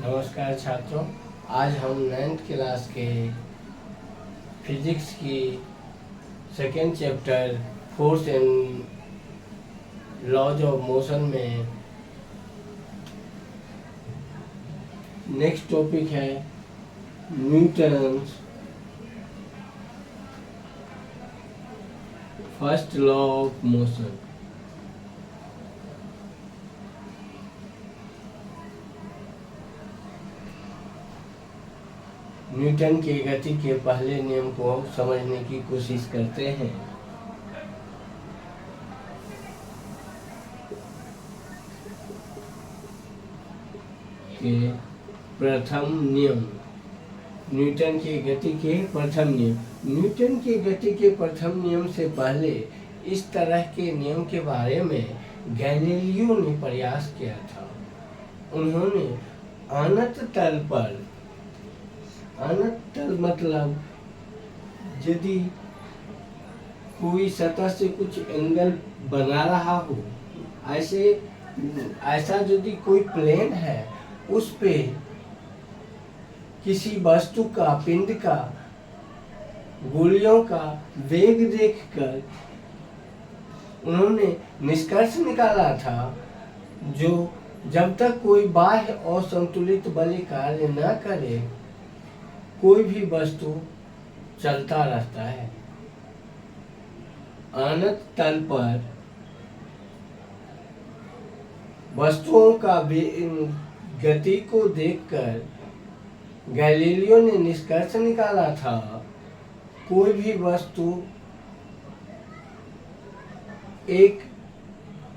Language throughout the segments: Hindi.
नमस्कार छात्रों, आज हम 9th क्लास के फिजिक्स की second chapter force and laws of motion में नेक्स्ट टॉपिक है Newton's first law of motion. Newton के गति के पहले नियम को समझने की कोशिश करते हैं। कि प्रथम नियम, न्यूटन के गति के प्रथम नियम। न्यूटन के गति के प्रथम नियम से पहले इस तरह के नियम के बारे में गैलीलियो ने प्रयास किया था। उन्होंने अनंत तल पर, अनंत तल मतलब यदि कोई सतह से कुछ एंगल बना रहा हो, ऐसा यदि कोई प्लेन है, उस पे किसी वस्तु का, पिंड का, गोलियों का वेग देखकर उन्होंने निष्कर्ष निकाला था, जो जब तक कोई बाह्य और संतुलित बल कार्य न करे, कोई भी वस्तु चलता रहता है। अनंत तल पर वस्तुओं का गति को देखकर गैलीलियो ने निष्कर्ष निकाला था, कोई भी वस्तु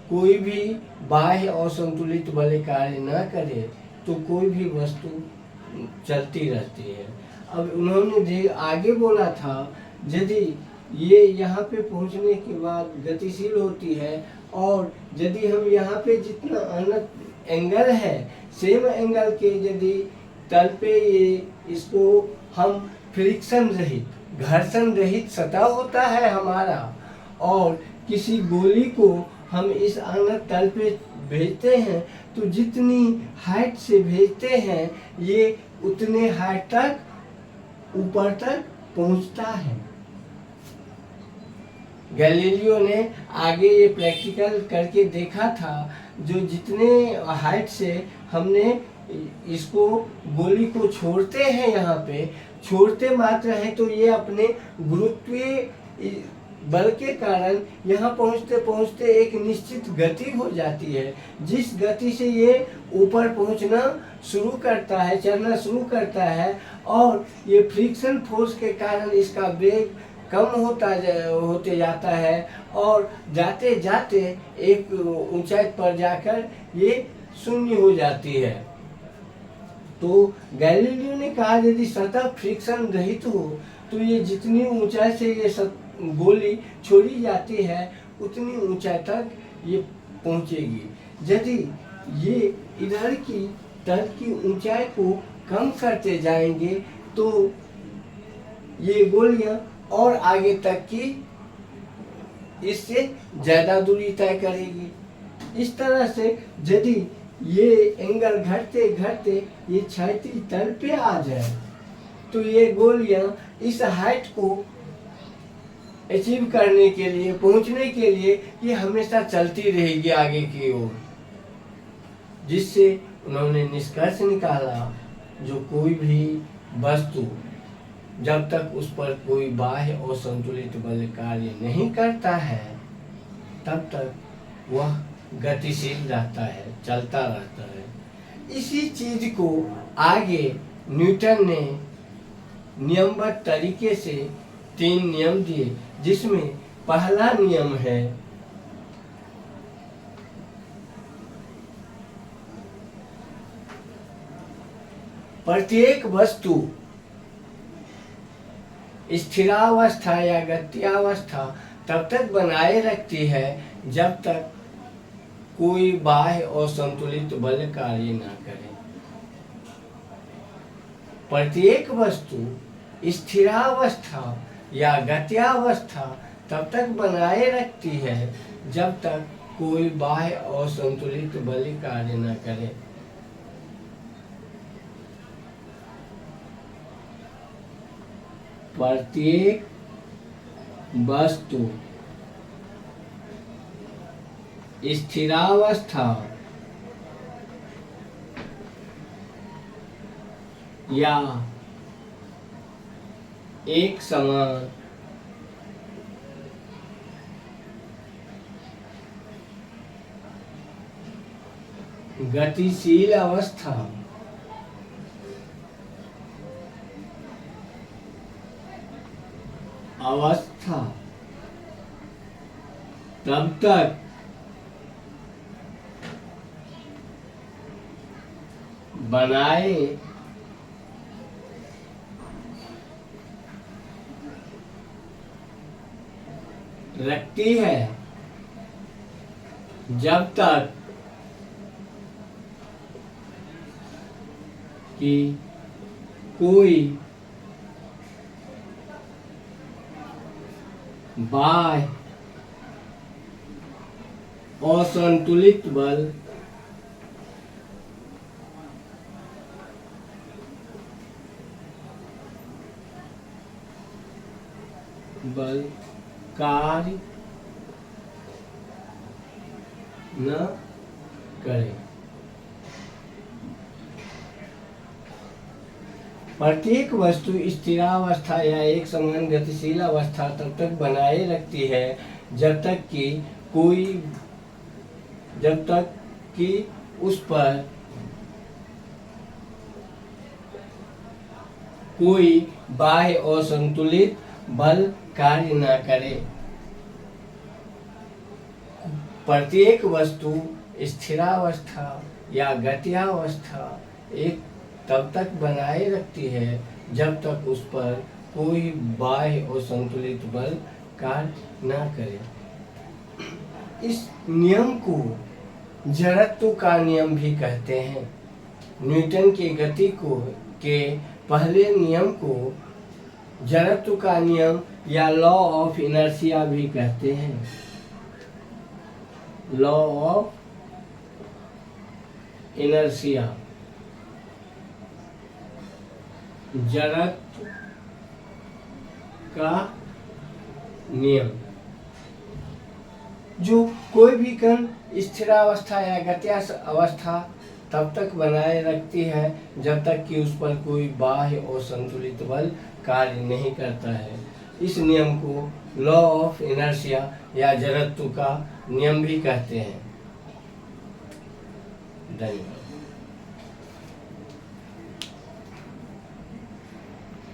कोई भी बाह्य और संतुलित बल कार्य न करे तो कोई भी वस्तु चलती रहती है। अब उन्होंने आगे बोला था, यदि ये यहाँ पे पहुँचने के बाद गतिशील होती है और यदि हम यहाँ पे जितना अनंत एंगल है, सेम एंगल के यदि तल पे इसको हम फ्रिक्शन रहित, घर्षण रहित सतह होता है हमारा, और किसी गोली को हम इस अनंत तल पे भेजते हैं, तो जितनी हाइट से भेजते हैं ये उतने हाइट तक ऊपर तक पहुंचता है। गैलीलियो ने आगे ये प्रैक्टिकल करके देखा था, जो जितने हाइट से हमने इसको गोली को छोड़ते हैं, यहाँ पे छोड़ते मात्र हैं, तो ये अपने गुरुत्वीय बल के कारण यहाँ पहुँचते पहुँचते एक निश्चित गति हो जाती है, जिस गति से ये ऊपर पहुँचना शुरू करता है, चलना शुरू करता है, और ये फ्रिक्शन फोर्स के कारण इसका वेग कम होते जाता है, और जाते जाते एक ऊंचाई पर जाकर ये शून्य हो जाती है। तो गैलीलियो ने कहा, यदि सतह फ्रिक्शन रहित हो तो ये जितनी ऊंचाई से ये गोली छोड़ी जाती है, उतनी ऊंचाई तक ये पहुंचेगी। यदि ये इधर की तल की ऊंचाई को कम करते जाएंगे तो ये गोलियां और आगे तक की इससे ज़्यादा दूरी तय करेगी। इस तरह से यदि ये एंगल घटते घटते ये क्षैतिज तल पे आ जाए, तो ये गोलियां इस हाइट को अचीव करने के लिए, पहुंचने के लिए ये हमेशा चलती रहेगी आगे की ओर, जिससे उन्होंने निष्कर्ष निकाला, जो कोई भी वस्तु जब तक उस पर कोई बाह्य और संतुलित बल कार्य नहीं करता है, तब तक वह गतिशील रहता है, चलता रहता है। इसी चीज को आगे न्यूटन ने नियमबद्ध तरीके से 3 नियम दिए, जिसमें पहला नियम है प्रत्येक वस्तु स्थिरावस्था या गत्यावस्था तब तक बनाए रखती है जब तक कोई बाह्य और संतुलित बल कार्य न करे। प्रत्येक वस्तु स्थिरावस्था या गत्यावस्था तब तक बनाए रखती है जब तक कोई बाह्य और संतुलित बल कार्य न करे। प्रत्येक वस्तु स्थिरावस्था या एक समान गतिशील अवस्था तब तक बनाए रखती है जब तक कि कोई बाह्य असंतुलित बल कार्य न करे। प्रत्येक वस्तु स्थिरावस्था या एक समान गतिशील अवस्था तब तक बनाए रखती है जब तक कि उस पर कोई बाह्य असंतुलित बल कार्य न करे। प्रत्येक वस्तु स्थिरावस्था या गत्यावस्था एक तब तक बनाए रखती है जब तक उस पर कोई बाह्य असंतुलित बल कार्य न करे। इस नियम को जड़त्व का नियम भी कहते हैं। न्यूटन के गति के पहले नियम को जड़त्व का नियम या लॉ ऑफ इनर्शिया भी कहते हैं। लॉ ऑफ इनर्शिया जड़त्व का नियम, जो कोई भी कण स्थिरावस्था या गत्या अवस्था तब तक बनाए रखती है जब तक कि उस पर कोई बाह्य और संतुलित बल कार्य नहीं करता है। इस नियम को लॉ ऑफ इनर्शिया या जड़त्व का नियम भी कहते हैं। धन्यवाद।